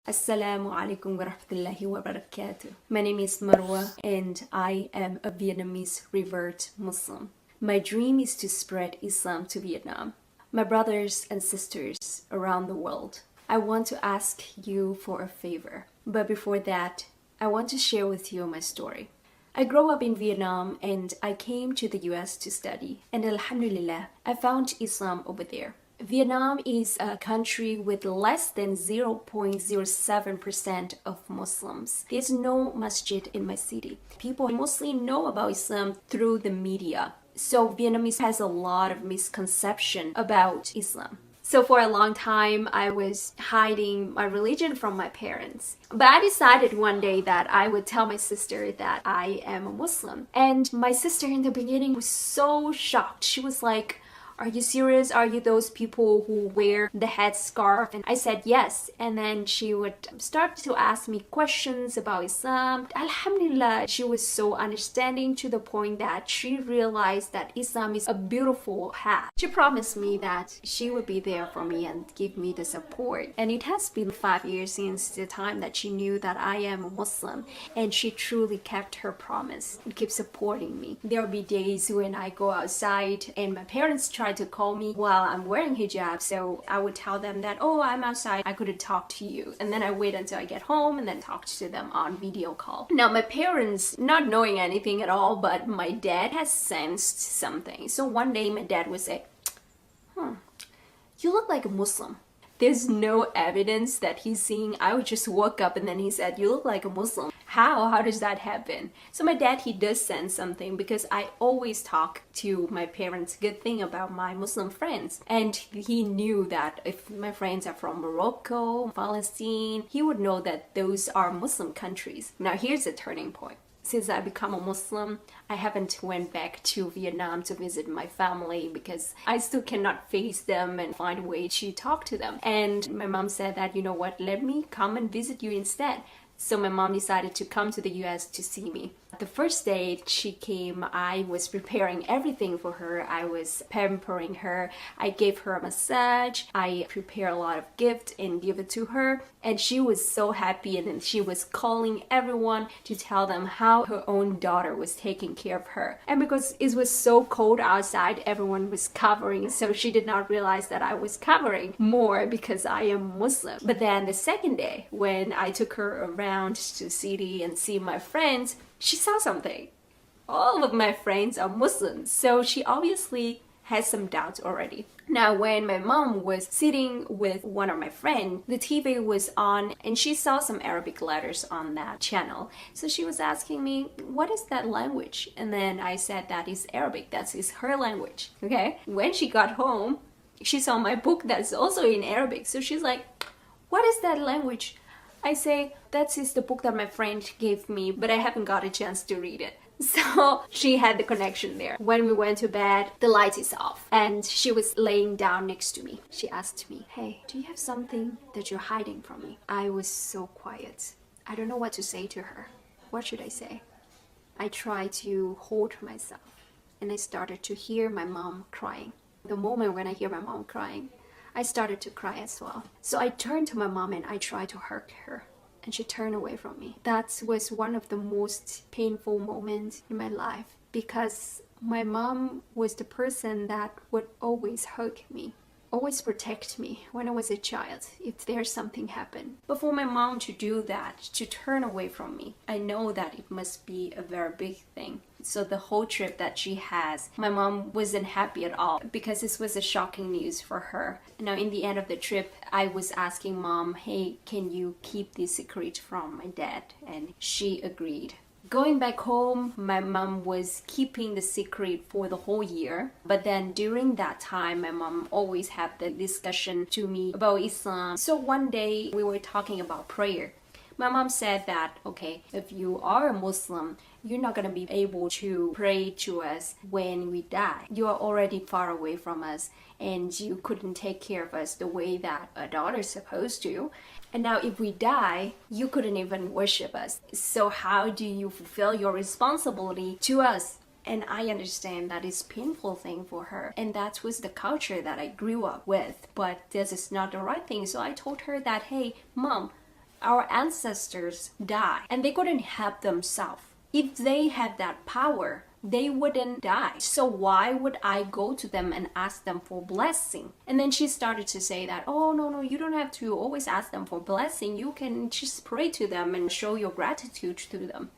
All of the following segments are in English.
Assalamu alaikum wa rahmatullahi wa barakatuh. My name is Marwa and I am a Vietnamese revert Muslim. My dream is to spread Islam to Vietnam. My brothers and sisters around the world, I want to ask you for a favor. But before that, I want to share with you my story. I grew up in Vietnam and I came to the US to study. And Alhamdulillah, I found Islam over there. Vietnam is a country with less than 0.07% of Muslims. There's no masjid in my city. People mostly know about Islam through the media. So Vietnamese has a lot of misconception about Islam. So for a long time, I was hiding my religion from my parents. But I decided one day that I would tell my sister that I am a Muslim. And my sister in the beginning was so shocked. She was like, "Are you serious? Are you those people who wear the headscarf?" And I said yes. And then she would start to ask me questions about Islam. Alhamdulillah, she was so understanding to the point that she realized that Islam is a beautiful path. She promised me that she would be there for me and give me the support. And it has been 5 years since the time that she knew that I am a Muslim. And she truly kept her promise and keeps supporting me. There will be days when I go outside and my parents try to call me while I'm wearing hijab, so I would tell them that, "Oh, I'm outside, I couldn't talk to you," and then I wait until I get home and then talk to them on video call. Now my parents, not knowing anything at all, but my dad has sensed something. So one day my dad would say, "You look like a Muslim." There's no evidence that he's seeing. I would just woke up and then he said, "You look like a Muslim." How does that happen? So my dad, he does sense something because I always talk to my parents good thing about my Muslim friends. And he knew that if my friends are from Morocco, Palestine, he would know that those are Muslim countries. Now here's the turning point. Since I become a Muslim, I haven't went back to Vietnam to visit my family because I still cannot face them and find a way to talk to them. And my mom said that, "You know what, let me come and visit you instead." So my mom decided to come to the US to see me. The first day she came, I was preparing everything for her. I was pampering her. I gave her a massage. I prepared a lot of gifts and give it to her. And she was so happy, and then she was calling everyone to tell them how her own daughter was taking care of her. And because it was so cold outside, everyone was covering, so she did not realize that I was covering more because I am Muslim. But then the second day, when I took her around to the city and see my friends, she saw something. All of my friends are Muslims, so she obviously has some doubts already. Now, when my mom was sitting with one of my friends, the TV was on and she saw some Arabic letters on that channel. So she was asking me, "What is that language?" And then I said that is Arabic, that is her language, okay? When she got home, she saw my book that's also in Arabic. So she's like, "What is that language?" I say, "That is the book that my friend gave me, but I haven't got a chance to read it." So she had the connection there. When we went to bed, the light is off and she was laying down next to me. She asked me, "Hey, do you have something that you're hiding from me?" I was so quiet. I don't know what to say to her. What should I say? I tried to hold myself and I started to hear my mom crying. The moment when I hear my mom crying, I started to cry as well. So I turned to my mom and I tried to hug her. And she turned away from me. That was one of the most painful moments in my life because my mom was the person that would always hug me, always protect me when I was a child if there's something happened. But for my mom to do that, to turn away from me, I know that it must be a very big thing. So the whole trip that she has, my mom wasn't happy at all because this was a shocking news for her. Now in the end of the trip, I was asking mom, "Hey, can you keep this secret from my dad?" And she agreed. Going back home, my mom was keeping the secret for the whole year. But then during that time, my mom always had the discussion to me about Islam. So one day we were talking about prayer. My mom said that, "Okay, if you are a Muslim, you're not going to be able to pray to us when we die. You are already far away from us and you couldn't take care of us the way that a daughter is supposed to. And now if we die, you couldn't even worship us. So how do you fulfill your responsibility to us?" And I understand that it's a painful thing for her. And that was the culture that I grew up with. But this is not the right thing. So I told her that, "Hey, mom, our ancestors died and they couldn't help themselves. If they had that power, they wouldn't die. So why would I go to them and ask them for blessing? And then she started to say that, oh, no, you don't have to always ask them for blessing. You can just pray to them and show your gratitude to them.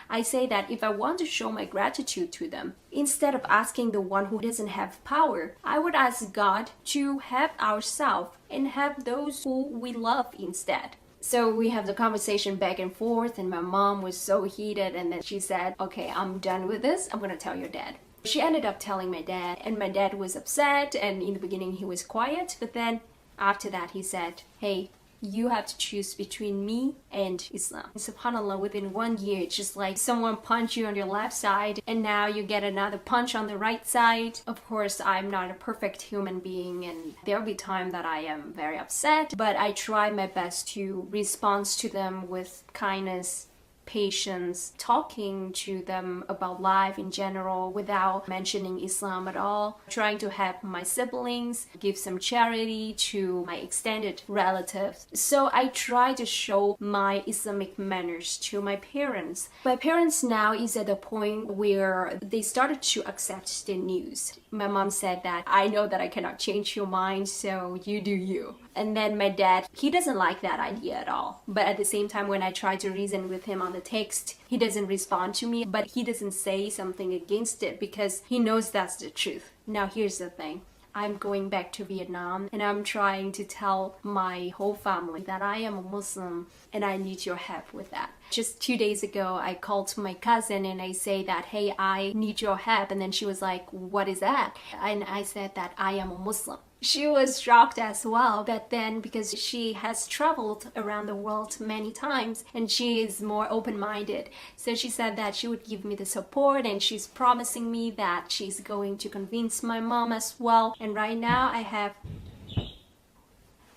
I say that if I want to show my gratitude to them, instead of asking the one who doesn't have power, I would ask God to help ourselves and help those who we love instead. So we have the conversation back and forth, and my mom was so heated, and then she said, okay, I'm done with this. I'm gonna tell your dad. She ended up telling my dad, and my dad was upset, and in the beginning he was quiet, but then after that he said, hey, you have to choose between me and Islam. And subhanAllah, within 1 year, it's just like someone punched you on your left side and now you get another punch on the right side. Of course, I'm not a perfect human being and there'll be time that I am very upset, but I try my best to respond to them with kindness, patience, talking to them about life in general without mentioning Islam at all, trying to help my siblings, give some charity to my extended relatives. So I try to show my Islamic manners to my parents. My parents now is at a point where they started to accept the news. My mom said that, I know that I cannot change your mind, so you do you. And then my dad, he doesn't like that idea at all. But at the same time, when I try to reason with him on the text, he doesn't respond to me, but he doesn't say something against it because he knows that's the truth. Now here's the thing. I'm going back to Vietnam and I'm trying to tell my whole family that I am a Muslim and I need your help with that. Just 2 days ago, I called my cousin and I say that, hey, I need your help. And then she was like, what is that? And I said that I am a Muslim. She was shocked as well, but then because she has traveled around the world many times and she is more open-minded, so she said that she would give me the support and she's promising me that she's going to convince my mom as well. And right now I have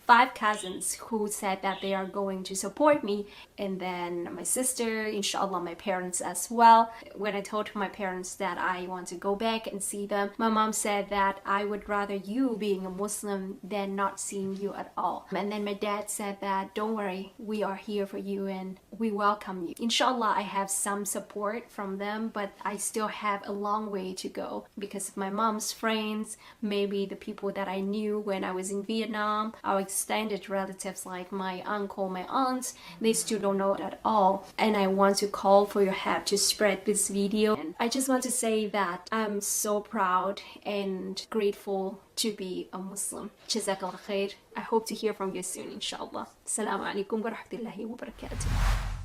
5 cousins who said that they are going to support me, and then my sister, inshallah, my parents as well. When I told my parents that I want to go back and see them, my mom said that I would rather you being a Muslim than not seeing you at all. And then my dad said that don't worry, we are here for you and we welcome you. Inshallah, I have some support from them, but I still have a long way to go because of my mom's friends, maybe the people that I knew when I was in Vietnam, our extended relatives like my uncle, my aunts, they still don't know it at all. And I want to call for your help to spread this video. And I just want to say that I'm so proud and grateful to be a Muslim. Jazakallah khair. I hope to hear from you soon, inshallah. Assalamu alaikum wa rahmatullahi wa barakatuh.